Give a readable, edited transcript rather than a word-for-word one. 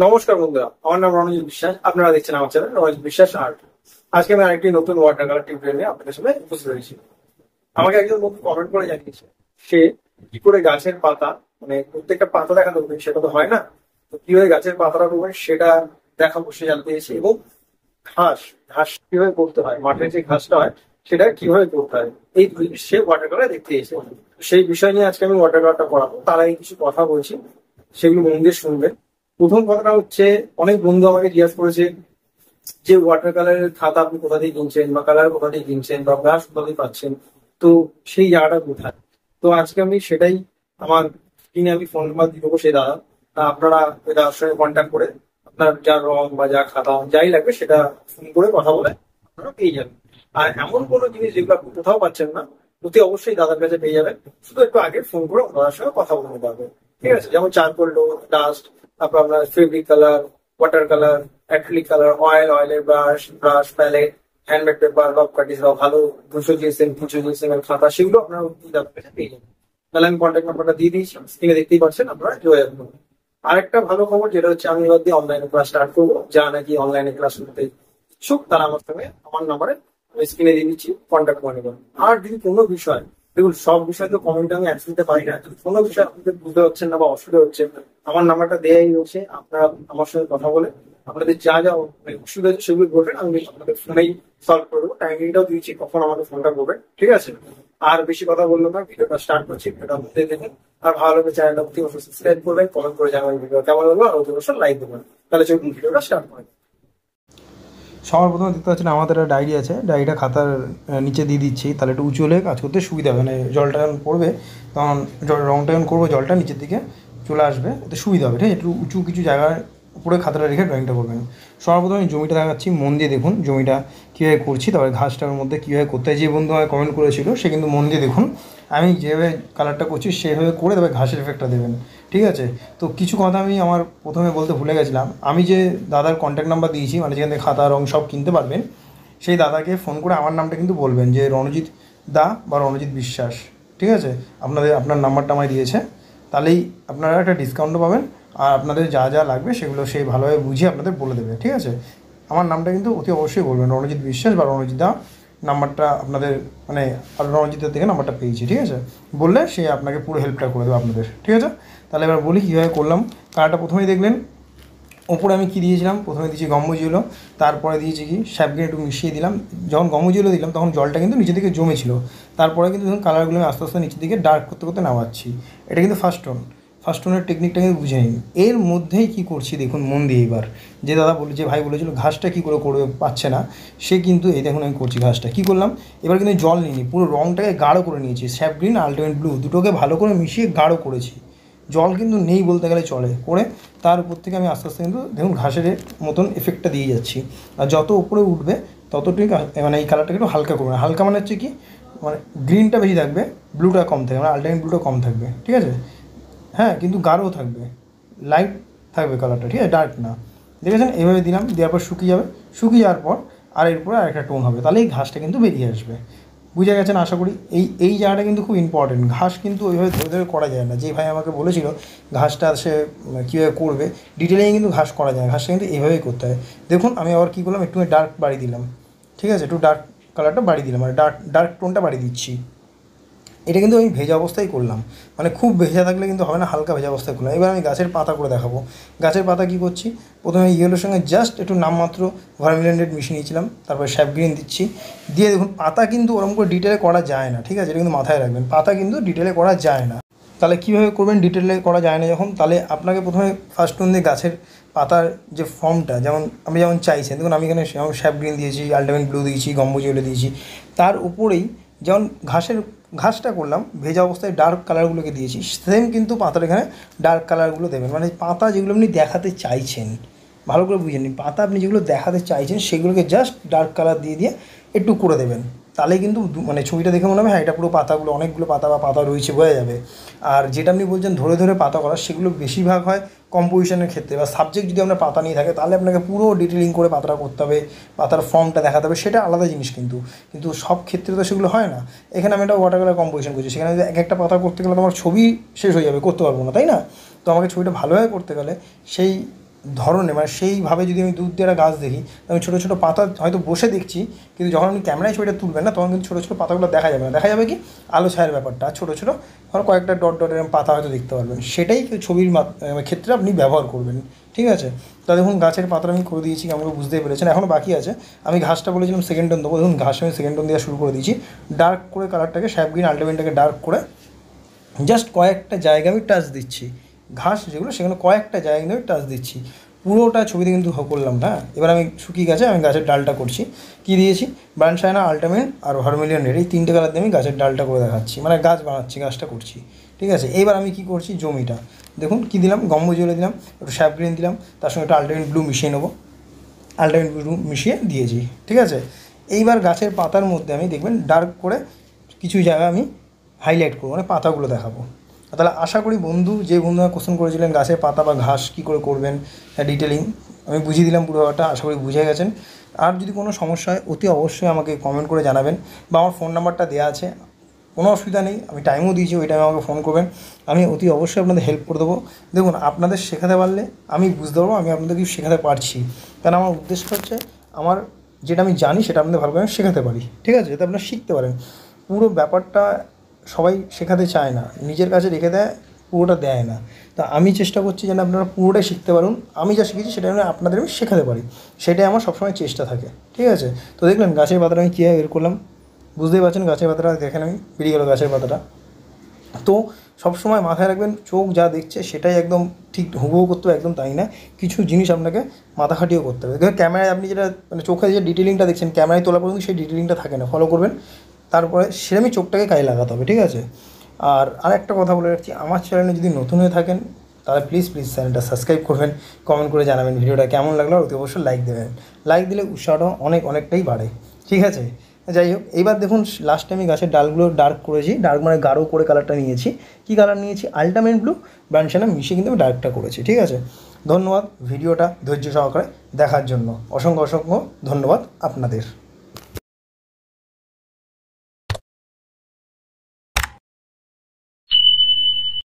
নমস্কার বন্ধুরা, আমার নাম রণজিৎ বিশ্বাস। আপনারা দেখছেন আমার চ্যানেল রণজিৎ বিশ্বাস আর্ট। আজকে আমি আরেকটি নতুন ওয়াটার কালার টিউটোরিয়াল নিয়ে আপনাদের সামনে উপস্থিত হয়েছি। আমাকে একজন বন্ধু কমেন্ট করে জানিয়েছে সে কি করে গাছের পাতা, মানে প্রত্যেকটা পাতা দেখাতে হবে সেটা তো হয় না, তো কিভাবে গাছের পাতাটা করবেন সেটা দেখাবো সে জানতে চেয়েছে। এবং ঘাস ঘাস কিভাবে করতে হয়, মাঠের যে ঘাসটা হয় সেটা কিভাবে করতে হয়, এই সে ওয়াটার কালার দেখতে এসেছে। সেই বিষয় নিয়ে আজকে আমি ওয়াটার কালারটা করাবো। তার আগে কিছু কথা বলছি, সেগুলো মন দিয়ে শুনবেন। প্রথম কথাটা হচ্ছে, অনেক বন্ধু আমাকে জিজ্ঞাসা করেছে যে ওয়াটার কালারের খাতা আপনি কোথা থেকে কিনছেন বা কালার কোথা থেকে কিনছেন বা ব্রাশ কোথা থেকে পাচ্ছেন, তো সেই জায়গাটা কোথায়। তো আজকে আমি সেটাই, আমার স্ক্রিনে আমি ফোন নাম্বার দিয়ে দেবো সেই দাদা। আপনারা ওই দাদার সঙ্গে কন্ট্যাক্ট করে আপনার যা রং বা যা খাতা যাই লাগবে সেটা ফোন করে কথা বলে আপনারা পেয়ে যাবেন। আর এমন কোনো জিনিস যেগুলো আপনি কোথাও পাচ্ছেন না, অতি অবশ্যই দাদার কাছে পেয়ে যাবেন। শুধু একটু আগে ফোন করে দাদার সঙ্গে কথা বলতে পারবেন, ঠিক আছে? যেমন চারকোল, ডাস্ট, তারপর আপনার fabric colour, water colour, acrylic colour, অয়েলের ব্রাশ, প্যালেট, হ্যান্ডমেড পেপার, রক কাটিস বা ভালো 200 GSM এর খাতা, সেগুলো আপনারা দাদার কাছে পেয়ে যাবেন। তাহলে আমি কন্ট্যাক্ট নাম্বারটা দিয়ে দিয়েছি, স্ক্রিনে দেখতেই পাচ্ছেন, আপনারা যোগাযোগ করুন। আরেকটা ভালো খবর যেটা হচ্ছে, আমি এবার দিয়ে অনলাইনে ক্লাস স্টার্ট করবো। যারা নাকি অনলাইনে ক্লাস করতে ইচ্ছুক তারা আমার সঙ্গে আমার নাম্বারে স্ক্রিনে দিয়ে দিচ্ছি, কন্ট্যাক্ট করে নেবেন। আর যদি কোনো বিষয়, দেখুন সব বিষয় তো কমেন্টে আমি অ্যান্সার দিতে পারি না, যদি কোনো বিষয় আপনাদের বুঝতে পারছেন না বা অসুবিধা হচ্ছে, আমার নাম্বারটা দেয়াই রয়েছে। আপনারা আমার সঙ্গে কথা বলে আপনাদের যা যা অসুবিধা হচ্ছে সেগুলো বলবেন, আমি আপনাদের ফোনেই সলভ করে দেবো। টাইমিংটাও দিয়েছি কখন আমাকে ফোনটা করবেন, ঠিক আছে? আর বেশি কথা বললাম না, ভিডিওটা স্টার্ট করছি। ভিডিওটা মধ্যে দেখেন, আর ভালো লাগবে চ্যানেলটা অতি অবশ্যই সাবস্ক্রাইব করবেন, কমেন্ট করে জানাবেন ভিডিও কেমন লাগলো, আর অতি অবশ্যই লাইক দেবেন। তাহলে চলুন ভিডিওটা স্টার্ট করেন। সবার প্রথমে দেখতে পাচ্ছেন আমাদের একটা ডায়েরি আছে, ডায়েরিটা খাতার নিচে দিয়ে দিচ্ছি, তাহলে একটু উঁচু হলে কাজ করতে সুবিধা হবে। মানে জলটা যখন পড়বে তখন রংটা যখন করবো জলটা নিচের দিকে চলে আসবে, এতে সুবিধা হবে। ঠিক আছে, একটু উঁচু কিছু জায়গার উপরে খাতাটা রেখে ড্রয়িংটা করবেন। সবার প্রথমে আমি জমিটা দেখাচ্ছি, মন দিয়ে দেখুন জমিটা কীভাবে করছি, তারপরে ঘাসটার মধ্যে কীভাবে করতে হয়। যে বন্ধু আমায় কমেন্ট করেছিল সে কিন্তু মন দিয়ে দেখুন, আমি যেভাবে কালারটা করছি সেভাবে করে তবে ঘাসের এফেক্টটা দেবেন, ঠিক আছে? তো কিছু কথা আমি আমার প্রথমে বলতে ভুলে গেছিলাম। আমি যে দাদার কন্ট্যাক্ট নাম্বার দিয়েছি, মানে যেখান থেকে খাতা রং সব কিনতে পারবেন, সেই দাদাকে ফোন করে আমার নামটা কিন্তু বলবেন যে রণজিৎ দা বা রণজিৎ বিশ্বাস, ঠিক আছে? আপনার নাম্বারটা আমায় দিয়েছে, তাহলেই আপনারা একটা ডিসকাউন্টও পাবেন। আর আপনাদের যা যা লাগবে সেগুলো সেই ভালোভাবে বুঝিয়ে আপনাদের বলে দেবে, ঠিক আছে? আমার নামটা কিন্তু অতি অবশ্যই বলবেন, রণজিৎ বিশ্বাস বা রণজিৎ দা। নাম্বারটা আপনাদের মানে রণজিতের থেকে নাম্বারটা পেয়েছি, ঠিক আছে? বললে সে আপনাকে পুরো হেল্পটা করে দেবে আপনাদের, ঠিক আছে? তাহলে এবার বলি কীভাবে করলাম। কালারটা প্রথমেই দেখলেন ওপরে আমি কী দিয়েছিলাম, প্রথমে দিয়েছি গম্বুজুলো, তারপরে দিয়েছি কি স্যাপগ্রিন একটু মিশিয়ে দিলাম। যখন গম্বুজুলো দিলাম তখন জলটা কিন্তু নিচের দিকে জমেছিল, তারপরে কিন্তু ধরুন কালারগুলো আমি আস্তে আস্তে নিচের দিকে ডার্ক করতে করতে নামাচ্ছি। এটা কিন্তু ফার্স্ট টোনের টেকনিকটা কিন্তু বুঝে নিন। এর মধ্যেই কী করছি দেখুন মন দিয়ে। এবার যে ভাই বলেছিল ঘাসটা কী করে করবে পাচ্ছে না, সে কিন্তু এই দেখুন আমি করছি ঘাসটা কী করলাম। এবার কিন্তু জল নিইনি, পুরো রঙটাকে গাঢ় করে নিয়েছি। স্যাপগ্রিন আলটিমেট ব্লু দুটোকে ভালো করে মিশিয়ে গাঢ় করেছি। জল কিন্তু নেই বলতে গেলে চলে, করে তার উপর থেকে আমি আস্তে আস্তে কিন্তু দেখুন ঘাসের মতন এফেক্টটা দিয়ে যাচ্ছি। আর যত উপরে উঠবে ততটুকু মানে এই কালারটাকে একটু হালকা করবে। হালকা মানে হচ্ছে কি, মানে গ্রিনটা বেশি থাকবে, ব্লুটা কম থাকবে, মানে আলটিমেট ব্লুটা কম থাকবে, ঠিক আছে? হ্যাঁ, কিন্তু গাঢ় থাকবে, লাইট থাকবে কালারটা, ঠিক আছে? ডার্ক না। দেখেছেন এইভাবে দিলাম, দেওয়ার পর শুকিয়ে যাবে। শুকিয়ে যাওয়ার পর আর এরপরে আরেকটা টোন হবে, তাহলে এই ঘাসটা কিন্তু বেরিয়ে আসবে। বুঝে গেছেন আশা করি। এই জায়গাটা কিন্তু খুব ইম্পর্টেন্ট। ঘাস কিন্তু ওইভাবে ধরে ধরে করা যায় না। যে ভাই আমাকে বলেছিল ঘাসটা সে কীভাবে করবে, ডিটেলিং কিন্তু ঘাস করা যায় না, ঘাসটা কিন্তু এইভাবেই করতে হয়। দেখুন আমি আবার কী করলাম, একটু ডার্ক বাড়িয়ে দিলাম, ঠিক আছে? একটু ডার্ক কালারটা বাড়িয়ে দিলাম, মানে ডার্ক টোনটা বাড়িয়ে দিচ্ছি। এটা কিন্তু আমি ভেজা অবস্থায় করলাম, মানে খুব ভেজা থাকলে কিন্তু হবে না, হালকা ভেজা অবস্থায় করলাম। এবার আমি গাছের পাতা করে দেখাবো। গাছের পাতা কী করছি, প্রথমে ইয়েলোর সঙ্গে জাস্ট একটু নামমাত্র ভার্মিলিয়ন রেড মিশিয়ে নিয়েছিলাম, তারপরে স্যাপগ্রিন দিচ্ছি। দিয়ে দেখুন পাতা কিন্তু ওরকম করে ডিটেলে করা যায় না, ঠিক আছে? এটা কিন্তু মাথায় রাখবেন, পাতা কিন্তু ডিটেলে করা যায় না। তাহলে কীভাবে করবেন, ডিটেলে করা যায় না যখন, তাহলে আপনাকে প্রথমে ফার্স্ট টোন দিয়ে গাছের পাতার যে ফর্মটা আপনি যেমন চাইছেন, দেখুন আমি এখানে যেমন স্যাপগ্রিন দিয়েছি, আলটিমেট ব্লু দিয়েছি, গম্বুজুলো দিয়েছি, তার উপরেই যেমন ঘাসটা করলাম ভেজা অবস্থায় ডার্ক কালারগুলোকে দিয়েছি, সেম কিন্তু পাতার এখানে ডার্ক কালারগুলো দেবেন। মানে পাতা যেগুলো আপনি দেখাতে চাইছেন, ভালো করে বুঝে নিন, পাতা আপনি যেগুলো দেখাতে চাইছেন সেগুলোকে জাস্ট ডার্ক কালার দিয়ে দিয়ে একটু করে দেবেন। তাহলে কিন্তু মানে ছবিটা দেখে মনে হবে হ্যাঁ এটা পুরো পাতাগুলো, অনেকগুলো পাতা বা পাতা রয়েছে বোঝা যাবে। আর যেটা আপনি বলছেন ধরে ধরে পাতা করা, সেগুলো বেশিরভাগ হয় কম্পোজিশনের ক্ষেত্রে, বা সাবজেক্ট যদি আপনার পাতা নিয়ে থাকে তাহলে আপনাকে পুরো ডিটেলিং করে পাতাটা করতে হবে, পাতার ফর্মটা দেখাতে হবে, সেটা আলাদা জিনিস। কিন্তু সব ক্ষেত্রে তো সেগুলো হয় না। এখানে আমি একটা ওয়াটার কালার কম্পোজিশন করছি, সেখানে যদি এক একটা পাতা করতে গেলে তোমার ছবি শেষ হয়ে যাবে, করতে পারবো না, তাই না? তো আমাকে ছবিটা ভালোভাবে করতে গেলে সেই ধরনের মানে সেইভাবে যদি আমি দুধ দেওয়া গাছ দেখি, আমি ছোটো ছোটো পাতা হয়তো বসে দেখছি, কিন্তু যখন আপনি ক্যামেরায় ছবিটা তুলবেন না, তখন কিন্তু ছোটো ছোটো পাতাগুলো দেখা যাবে না, দেখা যাবে কি আলো ছায়ার ব্যাপারটা, ছোটো ছোটো ধরো কয়েকটা ডট ডট এরকম পাতা হয়তো দেখতে পারবেন, সেটাই ছবির ক্ষেত্রে আপনি ব্যবহার করবেন। ঠিক আছে, তা দেখুন গাছের পাতাটা আমি করে দিয়েছি, আমাকে বুঝতেই পেরেছেন। এখনও বাকি আছে, আমি ঘাসটা বলেছিলাম সেকেন্ড টোন দেবো, দেখুন ঘাস আমি সেকেন্ড টোন দেওয়া শুরু করে দিয়েছি, ডার্ক করে কালারটাকে, স্যাপ গ্রিন আল্টিমেটটাকে ডার্ক করে জাস্ট কয়েকটা জায়গা আমি টাচ দিচ্ছি, ঘাস যেগুলো সেখানে কয়েকটা জায়গা আমি টাচ দিচ্ছি, পুরোটা ছবিতে কিন্তু করলাম না। এবার আমি শুকিয়ে গেছে, আমি গাছের ডালটা করছি, কী দিয়েছি, বার্নশাইনা, আল্টামেন্ট আর ভার্মিলিয়ন রেড, এই 3টে কালার দিয়ে আমি গাছের ডালটা করে দেখাচ্ছি, মানে গাছ বানাচ্ছি, গাছটা করছি। ঠিক আছে, এইবার আমি কী করছি, জমিটা দেখুন কী দিলাম, গম্বুজ জলে দিলাম, একটু স্যাপ গ্রিন দিলাম, তার সঙ্গে একটু আল্টামেন্ট ব্লু মিশিয়ে নেবো, আল্টামেন্ট ব্লু মিশিয়ে দিয়েছি। ঠিক আছে, এইবার গাছের পাতার মধ্যে আমি দেখবেন ডার্ক করে কিছু জায়গা আমি হাইলাইট করবো, মানে পাতাগুলো দেখাবো। তাহলে আশা করি বন্ধু, যে বন্ধুরা কোশ্চেন করেছিলেন গাছের পাতা বা ঘাস কী করে করবেন ডিটেলিং, আমি বুঝিয়ে দিলাম পুরো ব্যাপারটা, আশা করি বুঝে গেছেন। আর যদি কোনো সমস্যা হয় অতি অবশ্যই আমাকে কমেন্ট করে জানাবেন, বা আমার ফোন নাম্বারটা দেওয়া আছে, কোনো অসুবিধা নেই, আমি টাইমও দিয়েছি, ওই টাইমে আমাকে ফোন করবেন, আমি অতি অবশ্যই আপনাদের হেল্প করে দেবো। দেখুন আপনাদের শেখাতে পারলে আমি বুঝতে পারবো আমি আপনাদের কিছু শেখাতে পারছি, কারণ আমার উদ্দেশ্য হচ্ছে আমার যেটা আমি জানি সেটা আপনাদের ভালো করে আমি শেখাতে পারি। ঠিক আছে, যাতে আপনারা শিখতে পারেন। পুরো ব্যাপারটা সবাই শেখাতে চায় না, নিজের কাছে রেখে দেয়, পুরোটা দেয় না। তা আমি চেষ্টা করছি যেন আপনারা পুরোটাই শিখতে পারুন, আমি যা শিখেছি সেটা যেন আপনাদের আমি শেখাতে পারি, সেটাই আমার সবসময় চেষ্টা থাকে। ঠিক আছে, তো দেখলেন গাছের পাতাটা আমি কীভাবে বের করলাম, বুঝতেই পারছেন গাছের পাতাটা দেখেন আমি বেরিয়ে গেলো গাছের পাতাটা। তো সবসময় মাথায় রাখবেন, চোখ যা দেখছে সেটাই একদম ঠিক হুবহু করতে হবে, একদম তাই না, কিছু জিনিস আপনাকে মাথা খাটিয়েও করতে হবে। দেখুন ক্যামেরায় আপনি যেটা মানে চোখে যে ডিটেলিংটা দেখছেন, ক্যামেরায় তোলা পর্যন্ত সেই ডিটেলিংটা থাকে না, ফলো করবেন, তারপরে সেরকমই চোখটাকে কাজে লাগাতে হবে। ঠিক আছে, আর আরেকটা কথা বলে রাখছি, আমার চ্যানেলে যদি নতুন হয়ে থাকেন তাহলে প্লিজ চ্যানেলটা সাবস্ক্রাইব করবেন, কমেন্ট করে জানাবেন ভিডিওটা কেমন লাগলো, আর অতি অবশ্যই লাইক দেবেন, লাইক দিলে উৎসাহটা অনেকটাই বাড়ে। ঠিক আছে, যাই হোক, এইবার দেখুন লাস্টে আমি গাছের ডালগুলো ডার্ক করেছি, ডার্ক মানে গাঢ় করে কালারটা নিয়েছি, কী কালার নিয়েছি, আল্টামেন্ট ব্লু বার্নশাইনা মিশিয়ে কিন্তু আমি ডার্কটা করেছি। ঠিক আছে, ধন্যবাদ ভিডিওটা ধৈর্য সহকারে দেখার জন্য, অসংখ্য ধন্যবাদ আপনাদের।